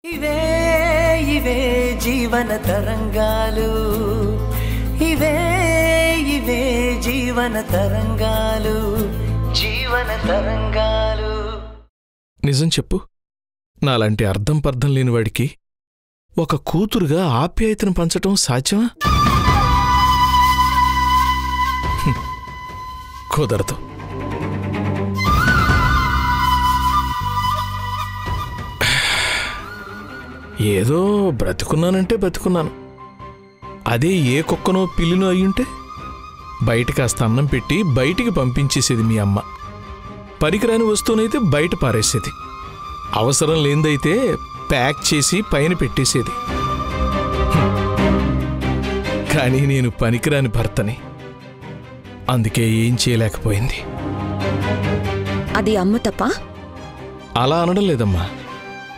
ఇవే ఇవే జీవన తరంగాలు, ఇవే ఇవే జీవన తరంగాలు, జీవన తరంగాలు. నిజం చెప్పు, నాలాంటి అర్థం పర్థం లేనివాడికి ఒక కూతురుగా ఆప్యాయతను పంచటం సాధ్యమా? కుదరదు. ఏదో బ్రతుకున్నానంటే బతుకున్నాను. అదే ఏ కుక్కనో పిల్లినో అయ్యుంటే బయట కాస్త అన్నం పెట్టి బయటికి పంపించేసేది మీ అమ్మ. పరికరాని వస్తువునైతే బయట పారేసేది, అవసరం లేనిదైతే ప్యాక్ చేసి పైన పెట్టేసేది. కానీ నేను పనికిరాని భర్తని, అందుకే ఏం చేయలేకపోయింది. అది అమ్మ తప్ప? అలా అనడం లేదమ్మా.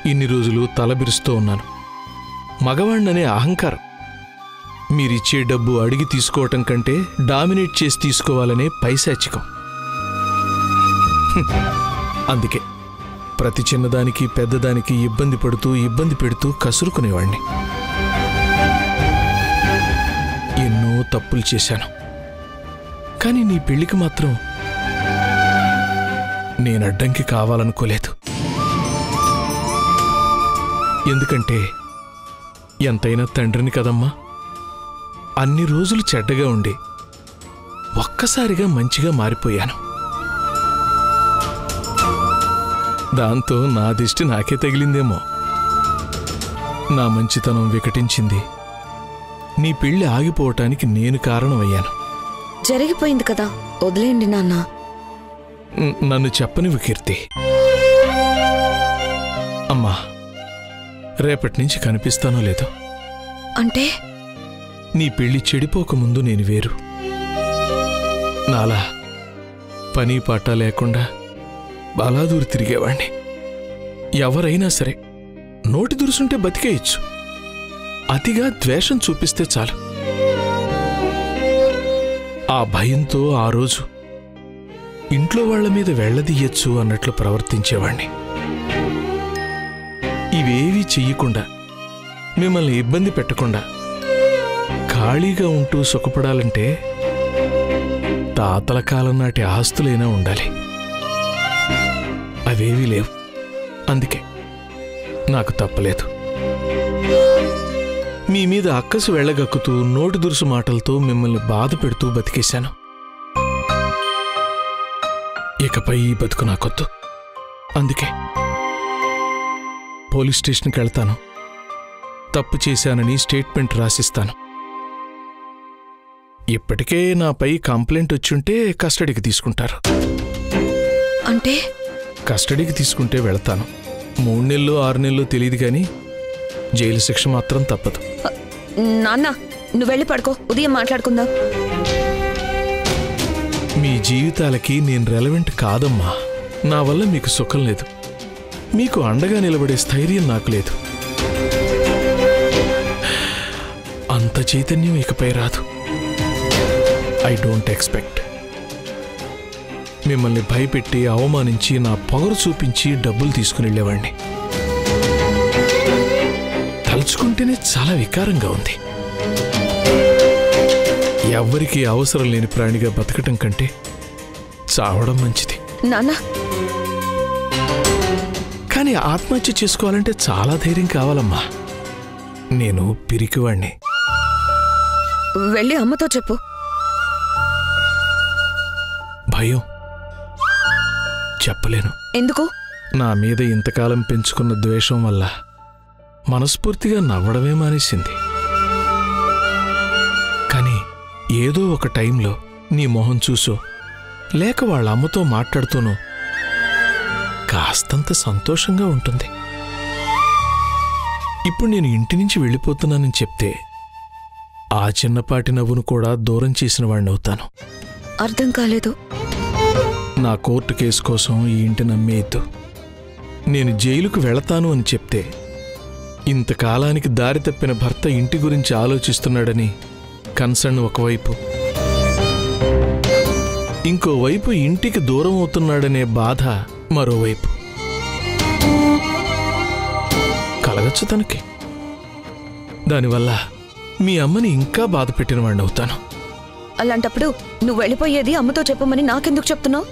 ఇన్ని రోజులు తలబిరుస్తూ ఉన్నాను. మగవాణ్ణనే అహంకారం. మీరిచ్చే డబ్బు అడిగి తీసుకోవటం కంటే డామినేట్ చేసి తీసుకోవాలనే పైశాచికం. అందుకే ప్రతి చిన్నదానికి పెద్దదానికి ఇబ్బంది పెడుతూ కసురుకునేవాణ్ణి. ఎన్నో తప్పులు చేశాను. కానీ నీ పెళ్లికి మాత్రం నేను అడ్డంకి కావాలనుకోలేదు. ఎందుకంటే ఎంతైనా తండ్రిని కదమ్మా. అన్ని రోజులు చెడ్డగా ఉండి ఒక్కసారిగా మంచిగా మారిపోయాను. దాంతో నా దిష్టి నాకే తగిలిందేమో. నా మంచితనం వికటించింది. నీ పెళ్లి ఆగిపోవటానికి నేను కారణమయ్యాను. జరిగిపోయింది కదా, వదిలేండి నాన్న. నన్ను చెప్పనివ్వు కీర్తి. అమ్మా, రేపటి నుంచి కనిపిస్తానో లేదో. అంటే నీ పెళ్లి చెడిపోకముందు నేను వేరు. నాలా పని పాట లేకుండా బాలాదూరు తిరిగేవాణ్ణి. ఎవరైనా సరే నోటి దురుసుంటే బతికేయచ్చు. అతిగా ద్వేషం చూపిస్తే చాలు. ఆ భయంతో ఆ రోజు ఇంట్లో వాళ్ల మీద వెళ్లదీయచ్చు అన్నట్లు ప్రవర్తించేవాణ్ణి. ఇవేవీ చెయ్యకుండా, మిమ్మల్ని ఇబ్బంది పెట్టకుండా ఖాళీగా ఉంటూ సుఖపడాలంటే తాతల కాలం నాటి ఆస్తులైనా ఉండాలి. అవేవీ లేవు. అందుకే నాకు తప్పలేదు. మీ మీద అక్కసు వెళ్లగక్కుతూ నోటి దురుసు మాటలతో మిమ్మల్ని బాధ పెడుతూ బతికేశాను. ఇకపై ఈ బతుకు నాకొద్దు. అందుకే పోలీస్ స్టేషన్కి వెళ్తాను. తప్పు చేశానని స్టేట్మెంట్ రాసిస్తాను. ఇప్పటికే నాపై కంప్లైంట్ వచ్చుంటే కస్టడీకి తీసుకుంటారు. అంటే కస్టడీకి తీసుకుంటే వెళతాను. 3 నెలలు 6 నెలలు తెలియదు కానీ జైలు శిక్ష మాత్రం తప్పదు. నాన్న, నువ్వు వెళ్ళి పడుకో, ఉదయం మాట్లాడుకుందాం. మీ జీవితాలకి నేను రెలవెంట్ కాదమ్మా. నా వల్ల మీకు సుఖం లేదు. మీకు అండగా నిలబడే స్థైర్యం నాకు లేదు. అంత చైతన్యం ఇకపై రాదు. I don't expect. మిమ్మల్ని భయపెట్టి అవమానించి నా పొగరు చూపించి డబ్బులు తీసుకుని వెళ్ళేవాణ్ణి. తలుచుకుంటేనే చాలా వికారంగా ఉంది. ఎవ్వరికీ అవసరం లేని ప్రాణిగా బతకటం కంటే చావడం మంచిది. నాన్న, కానీ ఆత్మహత్య చేసుకోవాలంటే చాలా ధైర్యం కావాలమ్మా. నేను పిరికివాణ్ణి. వెళ్ళి అమ్మతో చెప్పు. భయం, చెప్పలేను. ఎందుకు? నా మీద ఇంతకాలం పెంచుకున్న ద్వేషం వల్ల మనస్ఫూర్తిగా నవ్వడమే మానేసింది. కానీ ఏదో ఒక టైంలో నీ మొహం చూసో లేక వాళ్ళ అమ్మతో మాట్లాడుతూనో కాస్తంత సంతోషంగా ఉంటుంది. ఇప్పుడు నేను ఇంటి నుంచి వెళ్ళిపోతున్నానని చెప్తే ఆ చిన్నపాటి నవ్వును కూడా దూరం చేసిన వాడినవుతాను. అర్థం కాలేదు. నా కోర్టు కేసు కోసం ఈ ఇంటిని అమ్మేయద్దు. నేను జైలుకు వెళతాను అని చెప్తే ఇంతకాలానికి దారి తప్పిన భర్త ఇంటి గురించి ఆలోచిస్తున్నాడని కన్సర్న్ ఒకవైపు, ఇంకోవైపు ఇంటికి దూరం అవుతున్నాడనే బాధ మరోవైపు. జరగచ్చు తనకి. దానివల్ల మీ అమ్మని ఇంకా బాధ పెట్టిన వాడిని అవుతాను. అలాంటప్పుడు నువ్వు వెళ్ళిపోయేది అమ్మతో చెప్పమని నాకెందుకు చెప్తున్నావు?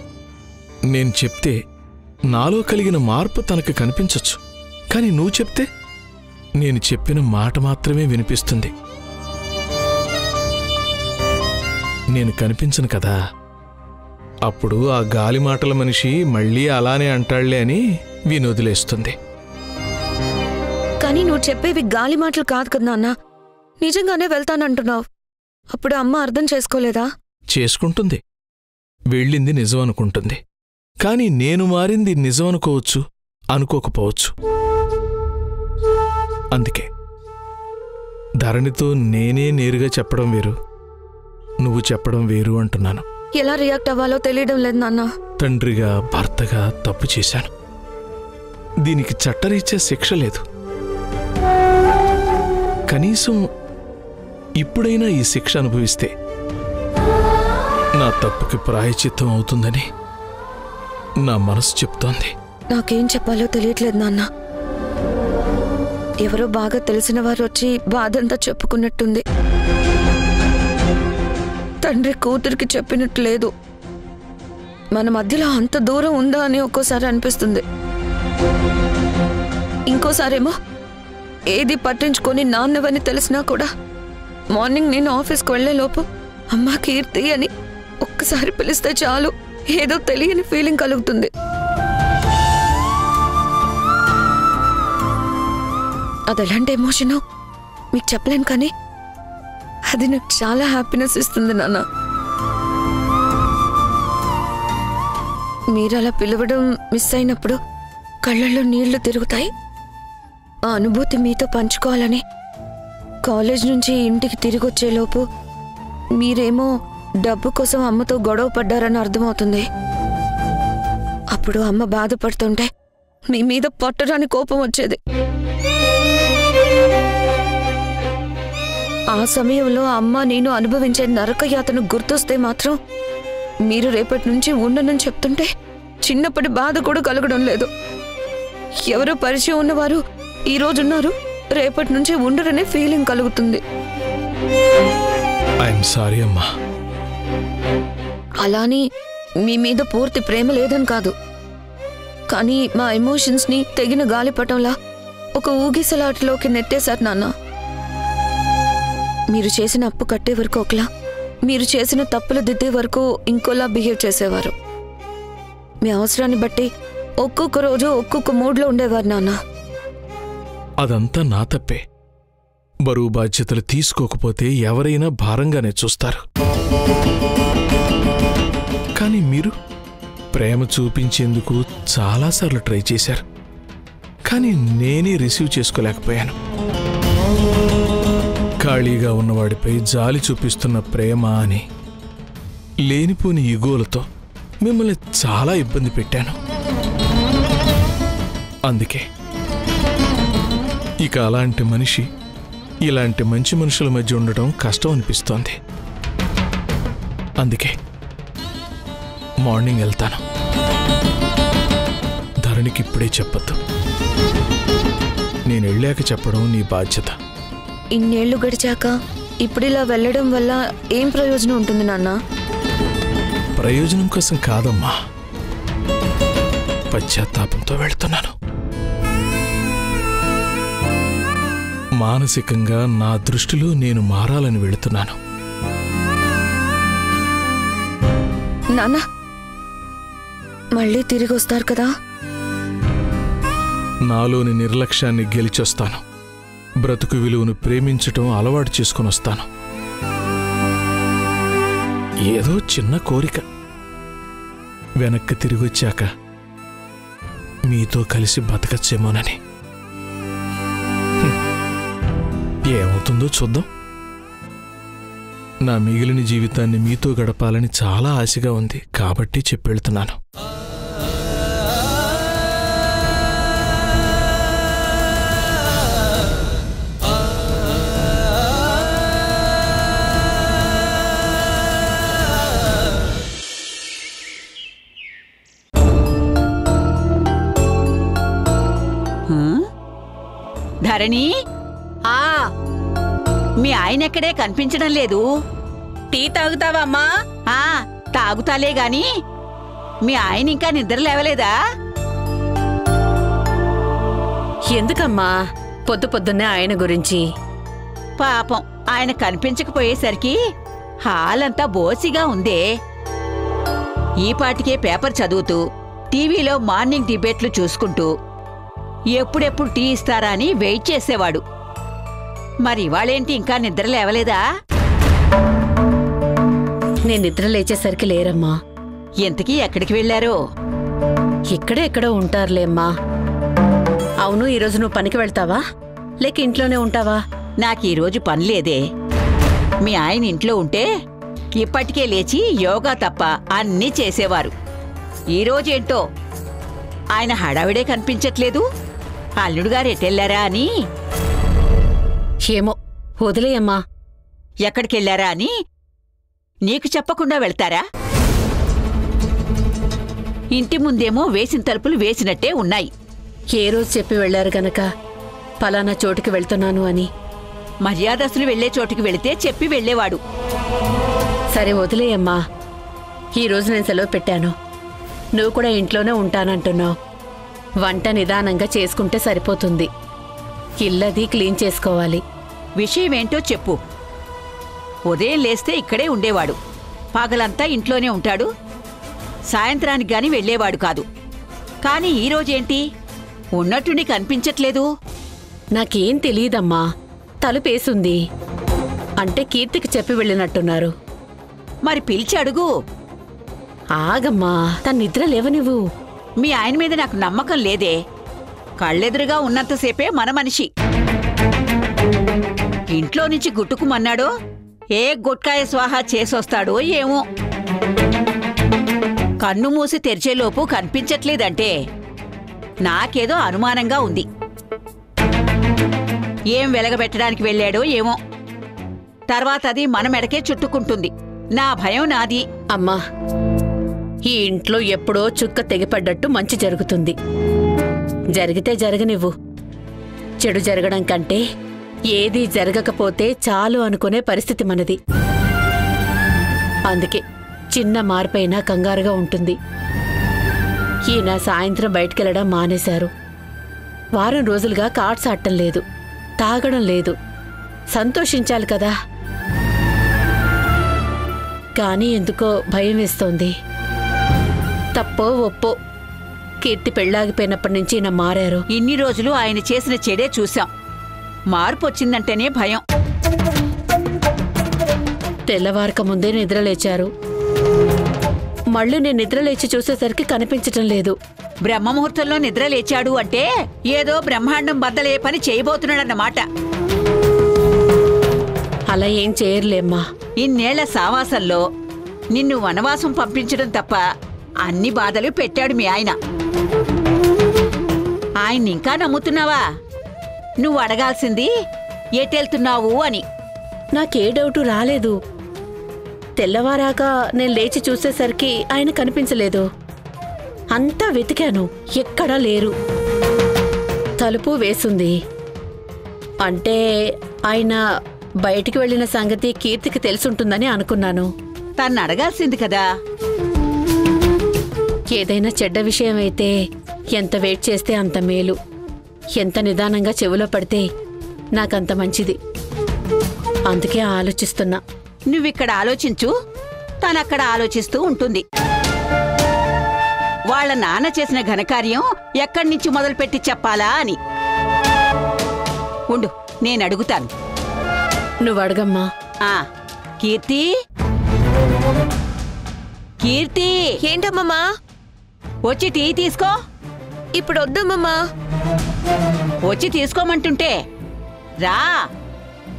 నేను చెప్తే నాలో కలిగిన మార్పు తనకి కనిపించచ్చు. కానీ నువ్వు చెప్తే నేను చెప్పిన మాట మాత్రమే వినిపిస్తుంది. నేను కనిపించను కదా. అప్పుడు ఆ గాలి మాటల మనిషి మళ్ళీ అలానే అంటాళ్లే అని వినొదిలేస్తుంది. కానీ నువ్వు చెప్పేవి గాలి మాటలు కాదు కదా నాన్న. నిజంగానే వెళ్తానంటున్నావు. అప్పుడు అమ్మ అర్థం చేసుకోలేదా? చేసుకుంటుంది. వెళ్ళింది నిజం అనుకుంటుంది. కానీ నేను మారింది నిజం అనుకోవచ్చు, అనుకోకపోవచ్చు. అందుకే ధరణితో నేనే నేరుగా చెప్పడం వేరు, నువ్వు చెప్పడం వేరు అంటున్నాను. ఎలా రియాక్ట్ అవ్వాలో తెలియడం లేదు నాన్న. తండ్రిగా భర్తగా తప్పు చేశాను. దీనికి చట్టరీత్యా శిక్ష లేదు. కనీసం ఇప్పుడైనా ఈ శిక్ష అనుభవిస్తే నా తప్పుకి ప్రాయశ్చిత్తం అవుతుందని నా మనసు చెప్తోంది. నాకేం చెప్పాలో తెలియట్లేదు నాన్న. ఎవరో బాగా తెలిసిన వారు వచ్చి బాధంతా చెప్పుకున్నట్టుంది. తండ్రి కూతురికి చెప్పినట్టు లేదు. మన మధ్యలో అంత దూరం ఉందా అని ఒక్కోసారి అనిపిస్తుంది. ఇంకోసారేమో ఏది పట్టించుకొని నాన్నవని తెలిసినా కూడా మార్నింగ్ నేను ఆఫీస్కి వెళ్లేలోపు అమ్మా కీర్తి అని ఒక్కసారి పిలిస్తే చాలు ఏదో తెలియని ఫీలింగ్ కలుగుతుంది. అది ఎలాంటి ఎమోషనో మీకు చెప్పలేను, కానీ అది నాకు చాలా హ్యాపీనెస్ ఇస్తుంది నాన్న. మీరు అలా పిలవడం మిస్ అయినప్పుడు కళ్ళల్లో నీళ్లు తిరుగుతాయి. ఆ అనుభూతి మీతో పంచుకోవాలని కాలేజ్ నుంచి ఇంటికి తిరిగి వచ్చేలోపు మీరేమో డబ్బు కోసం అమ్మతో గొడవ పడ్డారని అర్థమవుతుంది. అప్పుడు అమ్మ బాధపడుతుంటే మీ మీద పట్టరాని కోపం వచ్చేది. ఆ సమయంలో అమ్మ నేను అనుభవించే నరకయాతను గుర్తొస్తే మాత్రం మీరు రేపటి నుంచి ఉండనని చెప్తుంటే చిన్నప్పటి బాధ కూడా కలగడం లేదు. ఎవరో పరిచయం ఉన్నవారు ఈ రోజున్నారు, రేపటి నుంచి ఉండరనే ఫీలింగ్ కలుగుతుంది. ఐఎమ్ సారీ అమ్మా. అలాని మీ మీద పూర్తి ప్రేమ లేదని కాదు, కానీ మా ఎమోషన్స్ని తెగిన గాలిపటంలా ఒక ఊగిసలాటలోకి నెట్టేశారు నాన్న. మీరు చేసిన అప్పు కట్టే వరకు ఒకలా, మీరు చేసిన తప్పులు దిద్దే వరకు ఇంకోలా బిహేవ్ చేసేవారు. మీ అవసరాన్ని బట్టి ఒక్కొక్క రోజు ఒక్కొక్క మూడ్లో ఉండేవారు నాన్న. అదంతా నా తప్పే. బరువు బాధ్యతలు తీసుకోకపోతే ఎవరైనా భారంగానే చూస్తారు. కానీ మీరు ప్రేమ చూపించేందుకు చాలాసార్లు ట్రై చేశారు. కానీ నేనే రిసీవ్ చేసుకోలేకపోయాను. ఖాళీగా ఉన్నవాడిపై జాలి చూపిస్తున్న ప్రేమ అని లేనిపోని ఇగోలతో మిమ్మల్ని చాలా ఇబ్బంది పెట్టాను. అందుకే ఇక అలాంటి మనిషి ఇలాంటి మంచి మనుషుల మధ్య ఉండటం కష్టం అనిపిస్తోంది. అందుకే మార్నింగ్ వెళ్తాను. ధరణికి ఇప్పుడే చెప్పొద్దు. నేను వెళ్ళాక చెప్పడం నీ బాధ్యత. ఇన్నేళ్లు గడిచాక ఇప్పుడిలా వెళ్ళడం వల్ల ఏం ప్రయోజనం ఉంటుంది నాన్న? ప్రయోజనం కోసం కాదమ్మా, పశ్చాత్తాపంతో వెళ్తున్నాను. మానసికంగా నా దృష్టిలో నేను మారాలని వెళుతున్నాను. నాన్న మళ్ళీ తిరిగి వస్తారు కదా? నాలోని నిర్లక్ష్యాన్ని గెలిచొస్తాను. బ్రతుకు విలువను ప్రేమించటం అలవాటు చేసుకుని వస్తాను. ఏదో చిన్న కోరిక, వెనక్కి తిరిగొచ్చాక మీతో కలిసి బతకచ్చేమోనని. ఏమవుతుందో చూద్దాం. నా మిగిలిన జీవితాన్ని మీతో గడపాలని చాలా ఆశగా ఉంది కాబట్టి చెప్పెళ్తున్నాను. భరణి, ఆ మీ ఆయన ఎక్కడే కనిపించడం లేదు. టీ తాగుతావా అమ్మా? ఆ తాగుతాలే గాని మీ ఆయన ఇంకా నిద్ర లేవలేదా? ఎందుకమ్మా పొద్దు పొద్దున్నే ఆయన గురించి? పాపం ఆయన కనిపించకపోయేసరికి హాలంతా బోసిగా ఉందే. ఈ పాటికే పేపర్ చదువుతూ టీవీలో మార్నింగ్ డిబేట్లు చూసుకుంటూ ఎప్పుడెప్పుడు టీ ఇస్తారా అని వెయిట్ చేసేవాడు. మరి ఇవాళేంటి ఇంకా నిద్ర లేవలేదా? నేను నిద్ర లేచేసరికి లేరమ్మా. ఎంతకీ ఎక్కడికి వెళ్లారో? ఇక్కడే ఎక్కడో ఉంటారులేమ్మా. అవును, ఈరోజు నువ్వు పనికి వెళ్తావా లేక ఇంట్లోనే ఉంటావా? నాకీరోజు పనిలేదే. మీ ఆయన ఇంట్లో ఉంటే ఇప్పటికే లేచి యోగా తప్ప అన్నీ చేసేవారు. ఈరోజేంటో ఆయన హడావిడే కనిపించట్లేదు. అల్లుడుగారు ఎటెళ్లారా అని. ఏమో, వదిలేయమ్మా. ఎక్కడికెళ్లారా అని నీకు చెప్పకుండా వెళ్తారా? ఇంటి ముందేమో వేసిన తలుపులు వేసినట్టే ఉన్నాయి. ఏ రోజు చెప్పి వెళ్లారు గనక పలానా చోటుకి వెళ్తున్నాను అని? మర్యాదస్తులు వెళ్లే చోటుకి వెళితే చెప్పి వెళ్లేవాడు. సరే వదిలేయమ్మా. ఈరోజు నేను సెలవు పెట్టాను. నువ్వు కూడా ఇంట్లోనే ఉంటానంటున్నావు. వంట నిదానంగా చేసుకుంటే సరిపోతుంది. ఇల్లది క్లీన్ చేసుకోవాలి. విషయమేంటో చెప్పు. ఉదయం లేస్తే ఇక్కడే ఉండేవాడు. పగలంతా ఇంట్లోనే ఉంటాడు. సాయంత్రానికి గాని వెళ్లేవాడు కాదు. కాని ఈరోజేంటి ఉన్నట్టుండి కనిపించట్లేదు? నాకేం తెలీదమ్మా. తలుపేసుంది. అంటే కీర్తికి చెప్పి వెళ్ళినట్టున్నారు. మరి పిలిచి అడుగు. ఆగమ్మా, తన నిద్ర లేవనివ్వు. మీ ఆయన మీద నాకు నమ్మకం లేదే. కళ్ళెదురుగా ఉన్నంతసేపే మన మనిషి. ఇంట్లో నుంచి గుట్టుకుమన్నాడో ఏ గుట్కాయ స్వాహా చేసొస్తాడో ఏమో. కన్ను మూసి తెరిచేలోపు కనిపించట్లేదంటే నాకేదో అనుమానంగా ఉంది. ఏం వెలగబెట్టడానికి వెళ్ళాడో ఏమో. తర్వాత అది మన మెడకే చుట్టుకుంటుంది. నా భయం నాది. అమ్మా, ఈ ఇంట్లో ఎప్పుడో చుక్క తెగిపడ్డట్టు మంచి జరుగుతుంది. జరిగితే జరగనివ్వు. చెడు జరగడం కంటే ఏదీ జరగకపోతే చాలు అనుకునే పరిస్థితి మనది. అందుకే చిన్న మార్పైనా కంగారుగా ఉంటుంది. ఈయన సాయంత్రం బయటికెళ్లడం మానేశారు. వారం రోజులుగా కార్డ్స్ ఆడటం లేదు, తాగడం లేదు. సంతోషించాలి కదా. కానీ ఎందుకో భయం వేస్తోంది. తప్పో ఒప్పో కీర్తి పెళ్ళాగిపోయినప్పటి నుంచి ఈయన మారారు. ఇన్ని రోజులు ఆయన చేసిన చెడే చూశాం. మార్పు వచ్చిందంటేనే భయం. తెల్లవారక ముందే నిద్రలేచారు. మళ్ళీ నేను నిద్రలేచి చూసేసరికి కనిపించటం లేదు. బ్రహ్మముహూర్తంలో నిద్ర లేచాడు అంటే ఏదో బ్రహ్మాండం బద్దలే పని చేయబోతున్నాడన్నమాట. అలా ఏం చేయర్లేమ్మా. ఇన్నేళ్ల సావాసంలో నిన్ను వనవాసం పంపించడం తప్ప అన్ని బాధలు పెట్టాడు మీ ఆయన. ఆయన్నింకా నమ్ముతున్నావా? నువ్వు అడగాల్సింది ఎటెళ్తున్నావు అని. నాకే డౌటు రాలేదు. తెల్లవారాక నేను లేచి చూసేసరికి ఆయన కనిపించలేదు. అంతా వెతికాను, ఎక్కడా లేరు. తలుపు వేసుంది. అంటే ఆయన బయటికి వెళ్లిన సంగతి కీర్తికి తెలుసుంటుందని అనుకున్నాను. తన్ను అడగాల్సింది కదా. ఏదైనా చెడ్డ విషయమైతే ఎంత వెయిట్ చేస్తే అంత మేలు. ఎంత నిదానంగా చెవిలో పడితే నాకంత మంచిది. అందుకే ఆలోచిస్తున్నా. నువ్విక్కడ ఆలోచించు, తనక్కడ ఆలోచిస్తూ ఉంటుంది. వాళ్ళ నాన్న చేసిన ఘనకార్యం ఎక్కడి నుంచి మొదలుపెట్టి చెప్పాలా అని. ఉండు, నేనడుగుతాను. నువ్వు అడగమ్మా. కీర్తి, కీర్తి, ఏంటమ్మమ్మా? వచ్చి టీ తీసుకో. ఇప్పుడు వద్దమ్మమ్మా. వచ్చి తీసుకోమంటుంటే రా.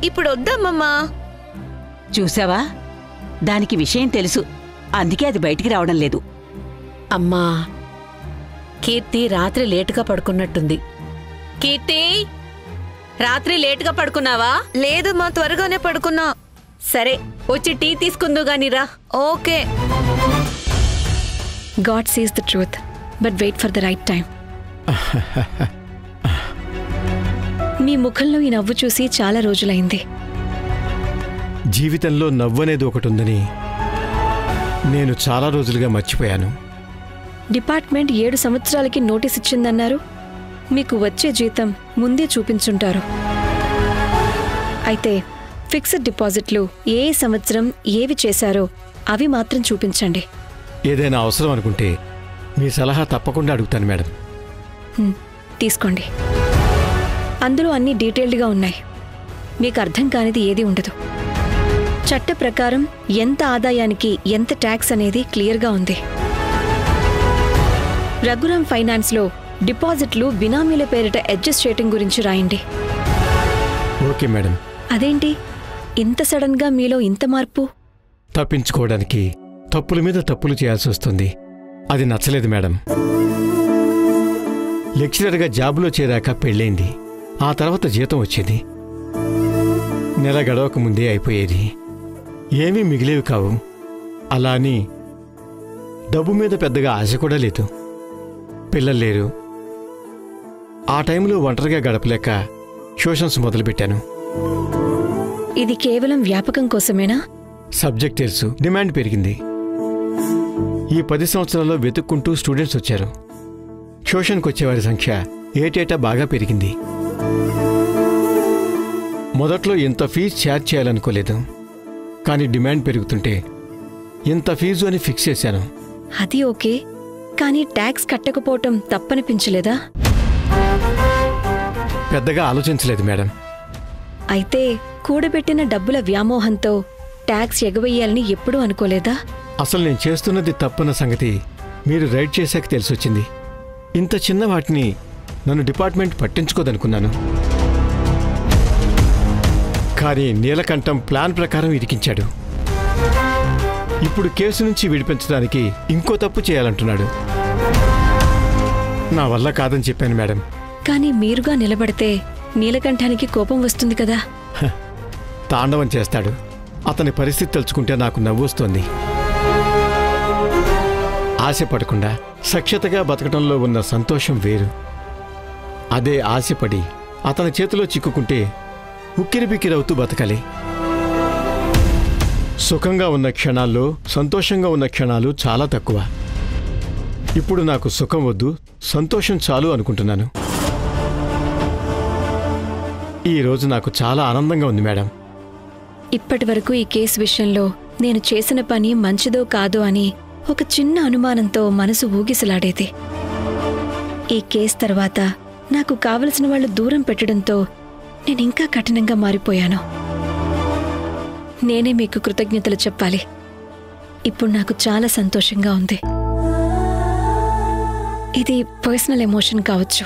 ఇప్పుడు వద్దమ్మమ్మా. చూసావా, దానికి విషయం తెలుసు. అందుకే అది బయటికి రావడం లేదు. అమ్మా, కీర్తి రాత్రి లేటుగా పడుకున్నట్టుంది. కీర్తి, రాత్రి లేటుగా పడుకున్నావా? లేదమ్మా, త్వరగానే పడుకున్నా. సరే, వచ్చి టీ తీసుకుందు గానిరా. Okay. God says the truth, but wait for the right time. మీ ముఖంలో ఈ నవ్వు చూసి చాలా రోజులైంది. జీవితంలో నవ్వనేది ఒకటి ఉందని నేను చాలా రోజులుగా మర్చిపోయాను. డిపార్ట్మెంట్ 7 సంవత్సరాలకి నోటీస్ ఇచ్చిందన్నారు. మీకు వచ్చే జీతం ముందే చూపించుంటారు. అయితే ఫిక్స్డ్ డిపాజిట్లు ఏ సంవత్సరం ఏవి చేశారో అవి మాత్రం చూపించండి. ఏదైనా అవసరం అనుకుంటే మీ సలహా తప్పకుండా అడుగుతాను మేడం. తీసుకోండి. అందులో అన్ని డీటెయిల్డ్గా ఉన్నాయి. మీకు అర్థం కానిది ఏదీ ఉండదు. చట్ట ప్రకారం ఎంత ఆదాయానికి ఎంత ట్యాక్స్ అనేది క్లియర్గా ఉంది. రఘురామ్ ఫైనాన్స్లో డిపాజిట్లు బినామీల పేరిట అడ్జస్ట్ చేయటం గురించి రాయండి. Okay madam. అదేంటి ఇంత సడన్గా మీలో ఇంత మార్పు? తప్పించుకోవడానికి తప్పుల మీద తప్పులు చేయాల్సి వస్తుంది. అది నచ్చలేదు మేడం. లెక్చరర్గా జాబులో చేరాక పెళ్ళైంది. ఆ తర్వాత జీతం వచ్చేది. నెల గడవక ముందే అయిపోయేది. ఏమీ మిగిలేవి కావు. అలా అని డబ్బు మీద పెద్దగా ఆశ కూడా లేదు. పిల్లలు లేరు. ఆ టైంలో ఒంటరిగా గడపలేక ట్యూషన్స్ మొదలుపెట్టాను. ఇది కేవలం వ్యాపకం కోసమేనా? సబ్జెక్ట్ తెలుసు, డిమాండ్ పెరిగింది. ఈ 10 సంవత్సరాల్లో వెతుక్కుంటూ స్టూడెంట్స్ వచ్చారు. ట్యూషన్కి వచ్చేవారి సంఖ్య ఏటేటా బాగా పెరిగింది. మొదట్లో ఇంత ఫీజు ఛార్జ్ చేయాలనుకోలేదు. కానీ డిమాండ్ పెరుగుతుంటే ఇంత ఫీజు అని ఫిక్స్ చేశాను. అది ఓకే, కానీ ట్యాక్స్ కట్టకపోవటం తప్పనిపించలేదా? పెద్దగా ఆలోచించలేదు మేడం. అయితే కూడబెట్టిన డబ్బుల వ్యామోహంతో ట్యాక్స్ ఎగవేయాలని ఎప్పుడూ అనుకోలేదా? అసలు నేను చేస్తున్నది తప్పన్న సంగతి మీరు రైడ్ చేశాక తెలిసొచ్చింది. ఇంత చిన్న వాటిని నన్ను డిపార్ట్మెంట్ పట్టించుకోదనుకున్నాను. కానీ నీలకంఠం ప్లాన్ ప్రకారం ఇరికించాడు. ఇప్పుడు కేసు నుంచి విడిపించడానికి ఇంకో తప్పు చేయాలంటున్నాడు. నా వల్ల కాదని చెప్పాను మేడం. కానీ మీరుగా నిలబడితే నీలకంఠానికి కోపం వస్తుంది కదా. తాండవం చేస్తాడు. అతని పరిస్థితి తలుచుకుంటే నాకు నవ్వొస్తోంది. ఆశపడకుండా సఖ్యతగా బతకడంలో ఉన్న సంతోషం వేరు. అదే ఆశపడి అతని చేతిలో చిక్కుకుంటే ఉక్కిరిబిక్కిరవుతూ బతకాలి. సుఖంగా ఉన్న క్షణాల్లో సంతోషంగా ఉన్న క్షణాలు చాలా తక్కువ. ఇప్పుడు నాకు సుఖం వద్దు, సంతోషం చాలు అనుకుంటున్నాను. ఈరోజు నాకు చాలా ఆనందంగా ఉంది మేడం. ఇప్పటివరకు ఈ కేసు విషయంలో నేను చేసిన పని మంచిదో కాదో అని ఒక చిన్న అనుమానంతో మనసు ఊగిసలాడేది. ఈ కేసు తర్వాత నాకు కావలసిన వాళ్ళు దూరం పెట్టడంతో నేనింకా కఠినంగా మారిపోయాను. నేనే మీకు కృతజ్ఞతలు చెప్పాలి. ఇప్పుడు నాకు చాలా సంతోషంగా ఉంది. ఇది పర్సనల్ ఎమోషన్ కావచ్చు,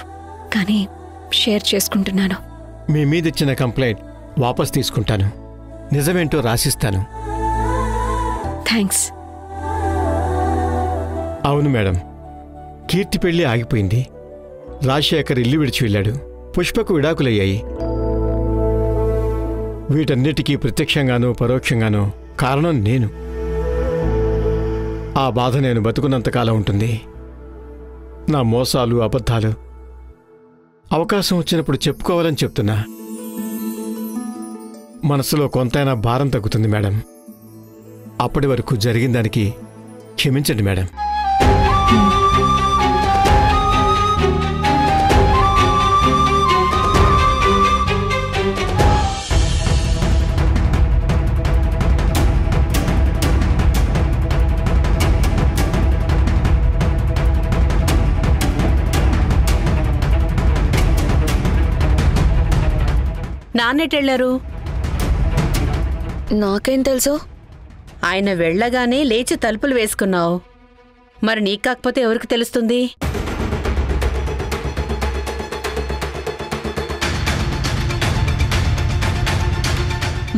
కానీ షేర్ చేసుకుంటున్నాను. మీ మీదిచ్చిన కంప్లైంట్ వాపస్ తీసుకుంటాను. నిజమేంటో రాసిస్తాను. థ్యాంక్స్. అవును మేడం, కీర్తి పెళ్లి ఆగిపోయింది. రాజశేఖర్ ఇల్లు విడిచి వెళ్ళాడు. పుష్పకు విడాకులయ్యాయి. వీటన్నిటికీ ప్రత్యక్షంగానో పరోక్షంగానో కారణం నేను. ఆ బాధ నేను బతుకున్నంతకాలం ఉంటుంది. నా మోసాలు, అబద్ధాలు అవకాశం వచ్చినప్పుడు చెప్పుకోవాలని చెప్తున్నా. మనసులో కొంతైనా భారం తగ్గుతుంది మేడం. అప్పటి వరకు జరిగిన దానికి క్షమించండి మేడం. నాన్నెటెళ్లారు? నాకేం తెలుసు? ఆయన వెళ్ళగానే లేచి తలుపులు వేసుకున్నావు. మరి నీకు కాకపోతే ఎవరికి తెలుస్తుంది?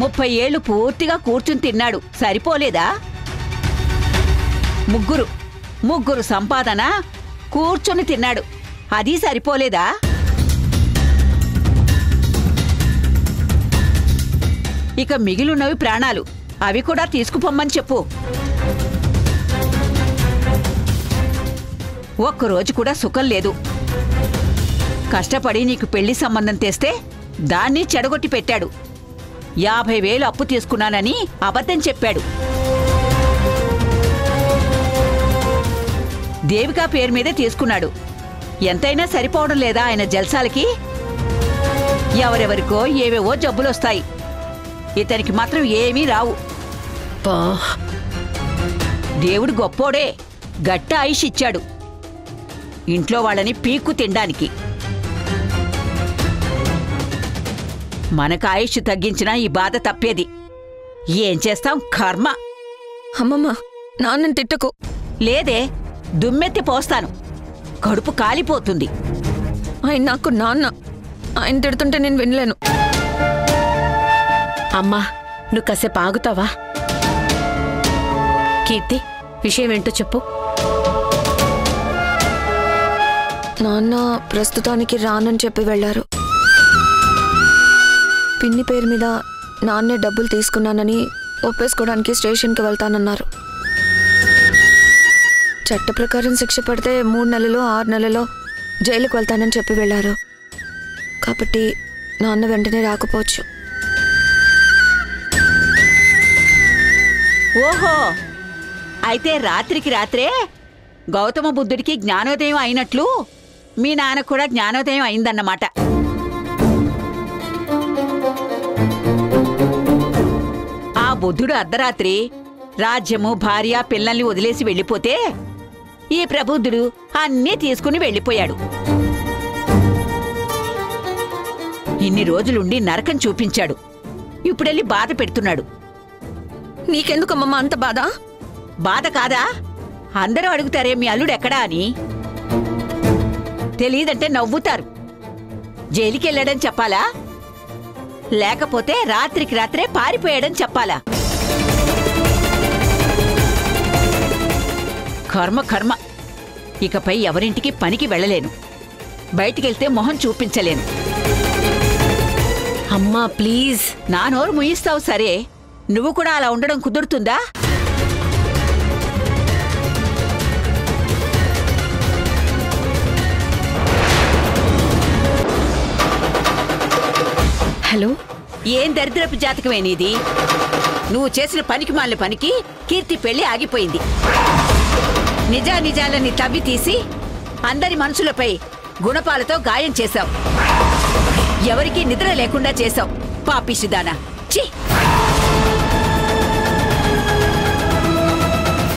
ముప్పై ఏళ్లు పూర్తిగా కూర్చుని తిన్నాడు, సరిపోలేదా? ముగ్గురు సంపాదన కూర్చుని తిన్నాడు, అది సరిపోలేదా? ఇక మిగిలినవి ప్రాణాలు, అవి కూడా తీసుకుపోమ్మని చెప్పు. ఒక్కరోజు కూడా సుఖం లేదు. కష్టపడి నీకు పెళ్లి సంబంధం తెస్తే దాన్ని చెడగొట్టి పెట్టాడు. 50,000 అప్పు తీసుకున్నానని అబద్ధం చెప్పాడు. దేవికా పేరు మీదే తీసుకున్నాడు. ఎంతైనా సరిపోవడం లేదా ఆయన జల్సాలకి? ఎవరెవరికో ఏవేవో జబ్బులొస్తాయి, ఇతనికి మాత్రం ఏమీ రావు. దేవుడు గొప్పోడే, గట్ట ఆయుష్ ఇచ్చాడు ఇంట్లో వాళ్ళని పీక్కు తినడానికి. మనకు ఆయుష్ తగ్గించినా ఈ బాధ తప్పేది. ఏం చేస్తాం, కర్మ. అమ్మమ్మ, నాన్నని తిట్టకు. లేదే, దుమ్మెత్తి పోస్తాను, కడుపు కాలిపోతుంది. ఆయన నాకు నాన్న, ఆయన తిడుతుంటే నేను వినలేను. అమ్మా, నువ్వు కాసేపు ఆగుతావా? కీర్తి, విషయం ఏంటో చెప్పు. నాన్న ప్రస్తుతానికి రానని చెప్పి వెళ్లారు. పిన్ని పేరు మీద నాన్నే డబ్బులు తీసుకున్నానని ఒప్పేసుకోవడానికి స్టేషన్కి వెళ్తానన్నారు. చట్ట ప్రకారం శిక్ష పడితే 3 నెలలో 6 నెలలో జైలుకు వెళ్తానని చెప్పి వెళ్లారు. కాబట్టి నాన్న వెంటనే రాకపోవచ్చు. ఓహో, అయితే రాత్రికి రాత్రే గౌతమ బుద్ధుడికి జ్ఞానోదయం అయినట్లు మీ నాన్న కూడా జ్ఞానోదయం అయిందన్నమాట. ఆ బుద్ధుడు అర్ధరాత్రి రాజ్యము, భార్య, పిల్లల్ని వదిలేసి వెళ్ళిపోతే ఈ ప్రబుద్ధుడు అన్నీ తీసుకుని వెళ్ళిపోయాడు. ఇన్ని రోజులుండి నరకం చూపించాడు, ఇప్పుడెళ్ళి బాధ పెడుతున్నాడు. నీకెందుకమ్మమ్మ అంత బాధ? బాధ కాదా? అందరూ అడుగుతారే మీ అల్లుడెక్కడా అని. తెలీదంటే నవ్వుతారు. జైలుకెళ్ళాడని చెప్పాలా, లేకపోతే రాత్రికి రాత్రే పారిపోయాడని చెప్పాలా? కర్మ కర్మ. ఇకపై ఎవరింటికి పనికి వెళ్ళలేను, బయటికెళ్తే మొహం చూపించలేను. అమ్మా ప్లీజ్. నా నోరు ముయిస్తావు సరే, నువ్వు కూడా అలా ఉండడం కుదురుతుందా? హలో, ఏం దరిద్రపు జాతకమే నీది? నువ్వు చేసిన పనికి మాలిన పనికి కీర్తి పెళ్లి ఆగిపోయింది. నిజానిజాలని తవ్వి తీసి అందరి మనసులపై గుణపాలతో గాయం చేశావు. ఎవరికీ నిద్ర లేకుండా చేశావు పాపిష్టిదానా.